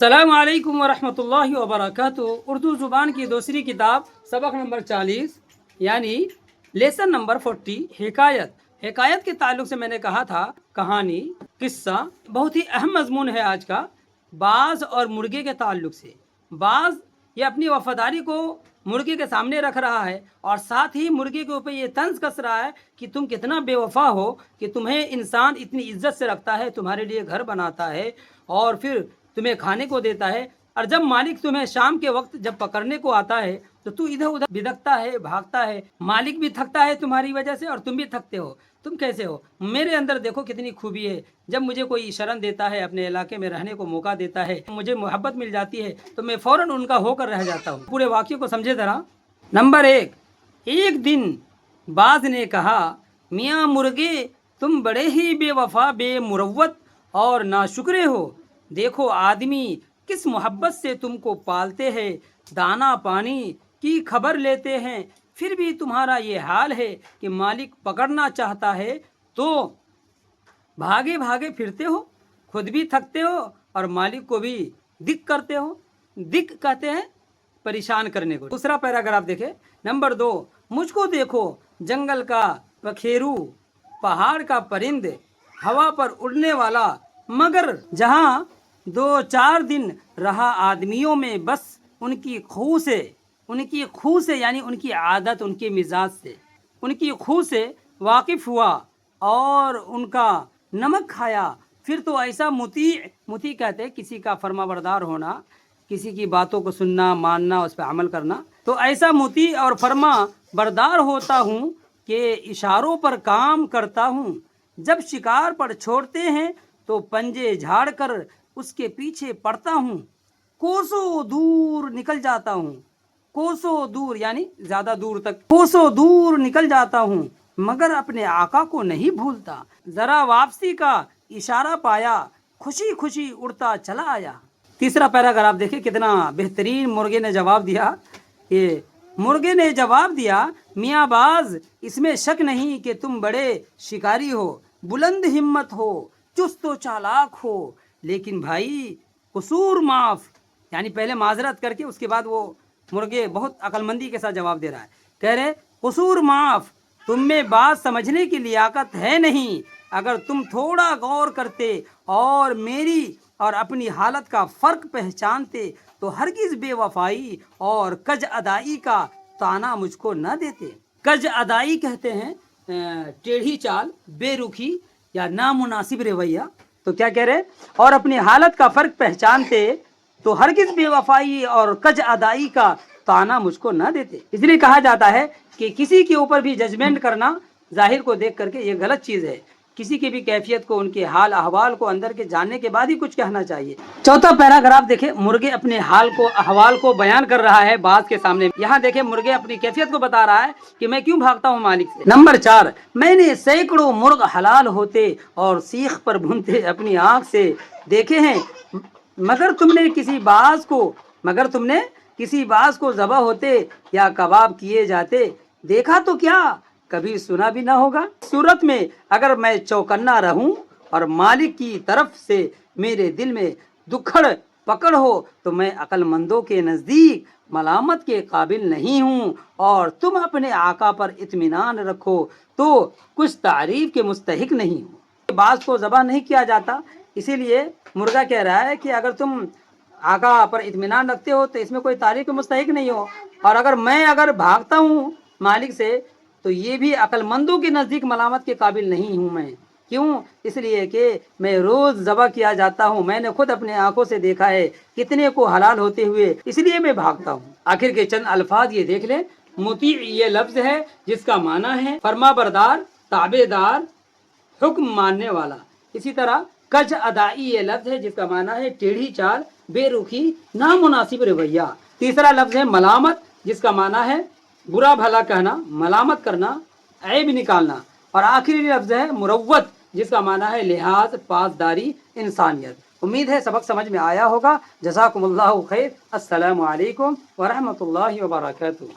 السلام علیکم ورحمۃ اللہ وبرکاتہ۔ اردو زبان کی دوسری کتاب سبق نمبر 40 یعنی لیسن نمبر 40 حکایت کے تعلق سے میں نے کہا تھا کہانی قصہ بہت ہی اہم مضمون ہے آج کا۔ باز اور مرغے کے تعلق سے باز یہ اپنی وفاداری کو مرغے کے سامنے رکھ رہا ہے اور ساتھ ہی مرغے کے اوپر یہ طنز کس رہا ہے کہ تم کتنا بے وفا ہو کہ تمہیں انسان اتنی عزت سے رکھتا ہے، تمہارے لیے گھر بناتا ہے اور پھر تمہیں کھانے کو دیتا ہے، اور جب مالک تمہیں شام کے وقت جب پکڑنے کو آتا ہے تو ادھر ادھر بھدکتا ہے، بھاگتا ہے۔ مالک بھی تھکتا ہے تمہاری وجہ سے اور تم بھی تھکتے ہو۔ تم کیسے ہو؟ میرے اندر دیکھو کتنی خوبی ہے، جب مجھے کوئی شرن دیتا ہے، اپنے علاقے میں رہنے کو موقع دیتا ہے، مجھے محبت مل جاتی ہے تو میں فوراً ان کا ہو کر رہ جاتا ہوں۔ پورے واقعے کو سمجھے ذرا۔ نمبر 1، ایک دن باز نے کہا، میاں مرغے تم بڑے ہی بے وفا، بے مروت اور ناشکرے ہو۔ دیکھو آدمی کس محبت سے تم کو پالتے ہیں، دانا پانی کی خبر لیتے ہیں، پھر بھی تمہارا یہ حال ہے کہ مالک پکڑنا چاہتا ہے تو بھاگے بھاگے پھرتے ہو، خود بھی تھکتے ہو اور مالک کو بھی دک کرتے ہو۔ دک کہتے ہیں پریشان کرنے کو۔ دوسرا پیراگراف دیکھیں۔ نمبر 2، مجھ کو دیکھو، جنگل کا پکھیرو، پہاڑ کا پرند، ہوا پر اڑنے والا، مگر جہاں 2-4 دن رہا آدمیوں میں بس ان کی خو سے یعنی ان کی عادت، ان کے مزاج سے، ان کی خو سے واقف ہوا اور ان کا نمک کھایا، پھر تو ایسا مطیع کہتے ہیں کسی کا فرما بردار ہونا، کسی کی باتوں کو سننا، ماننا، اس پہ عمل کرنا، تو ایسا مطیع اور فرما بردار ہوتا ہوں کہ اشاروں پر کام کرتا ہوں۔ جب شکار پر چھوڑتے ہیں تو پنجے جھاڑ کر اس کے پیچھے پڑتا ہوں، کوسوں دور نکل جاتا ہوں، کوسوں دور یعنی زیادہ دور تک، کوسوں دور نکل جاتا ہوں، مگر اپنے آقا کو نہیں بھولتا۔ ذرا واپسی کا اشارہ پایا، خوشی خوشی اڑتا چلا آیا۔ تیسرا پیراگراف دیکھیں کتنا بہترین مرغے نے جواب دیا۔ مرغے نے جواب دیا، میاں باز اس میں شک نہیں کہ تم بڑے شکاری ہو، بلند ہمت ہو، چست و چالاک ہو، لیکن بھائی قصور معاف، یعنی پہلے معذرت کر کے اس کے بعد وہ مرغے بہت عقل مندی کے ساتھ جواب دے رہا ہے، کہہ رہے قصور معاف، تم میں بات سمجھنے کی لیاقت ہے نہیں۔ اگر تم تھوڑا غور کرتے اور میری اور اپنی حالت کا فرق پہچانتے تو ہرگز بے وفائی اور کج ادائی کا طعنہ مجھ کو نہ دیتے۔ کج ادائی کہتے ہیں ٹیڑھی چال، بے رخی یا نامناسب رویہ۔ تو کیا کہہ رہے؟ اور اپنی حالت کا فرق پہچانتے تو ہرگز بے وفائی اور کج ادائی کا طعنہ مجھ کو نہ دیتے۔ اس لیے کہا جاتا ہے کہ کسی کے اوپر بھی ججمنٹ کرنا ظاہر کو دیکھ کر کے یہ غلط چیز ہے۔ کسی کی بھی کیفیت کو، ان کے حال احوال کو اندر کے جاننے کے بعد ہی کچھ کہنا چاہیے۔ چوتھا پیراگراف دیکھیں، مرغے اپنے حال کو، احوال کو بیان کر رہا ہے باز کے سامنے۔ یہاں دیکھیں مرغے اپنی کیفیت کو بتا رہا ہے کہ میں کیوں بھاگتا ہوں مالک سے۔ نمبر 4، میں نے سینکڑوں مرغ حلال ہوتے اور سیخ پر بھونتے اپنی آنکھ سے دیکھے ہیں، مگر تم نے کسی باز کو ذبح ہوتے یا کباب کیے جاتے دیکھا تو کیا کبھی سنا بھی نہ ہوگا۔ صورت میں اگر میں چوکنا رہوں اور مالک کی طرف سے میرے دل میں دکھڑ پکڑ ہو تو میں عقل مندوں کے نزدیک ملامت کے قابل نہیں ہوں، اور تم اپنے آقا پر اطمینان رکھو تو کچھ تعریف کے مستحق نہیں ہو۔ باز کو ذبح نہیں کیا جاتا، اسی لیے مرغا کہہ رہا ہے کہ اگر تم آقا پر اطمینان رکھتے ہو تو اس میں کوئی تعریف کے مستحق نہیں ہو، اور اگر بھاگتا ہوں مالک سے تو یہ بھی عقل مندوں کے نزدیک ملامت کے قابل نہیں ہوں میں۔ کیوں؟ اس لیے کہ میں روز ذبح کیا جاتا ہوں، میں نے خود اپنے آنکھوں سے دیکھا ہے کتنے کو حلال ہوتے ہوئے، اس لیے میں بھاگتا ہوں۔ آخر کے چند الفاظ یہ دیکھ لیں۔ مطیع یہ لفظ ہے جس کا معنی ہے فرما بردار، تابع دار، حکم ماننے والا۔ اسی طرح کج ادائی یہ لفظ ہے جس کا معنی ہے ٹیڑھی چال، بے رخی، نامناسب رویہ۔ تیسرا لفظ ہے ملامت جس کا معنی ہے برا بھلا کہنا، ملامت کرنا، عیب نکالنا۔ اور آخری لفظ ہے مروت جس کا معنی ہے لحاظ، پاسداری، انسانیت۔ امید ہے سبق سمجھ میں آیا ہوگا۔ جزاکم اللہ خیر۔ السلام علیکم ورحمۃ اللہ وبرکاتہ۔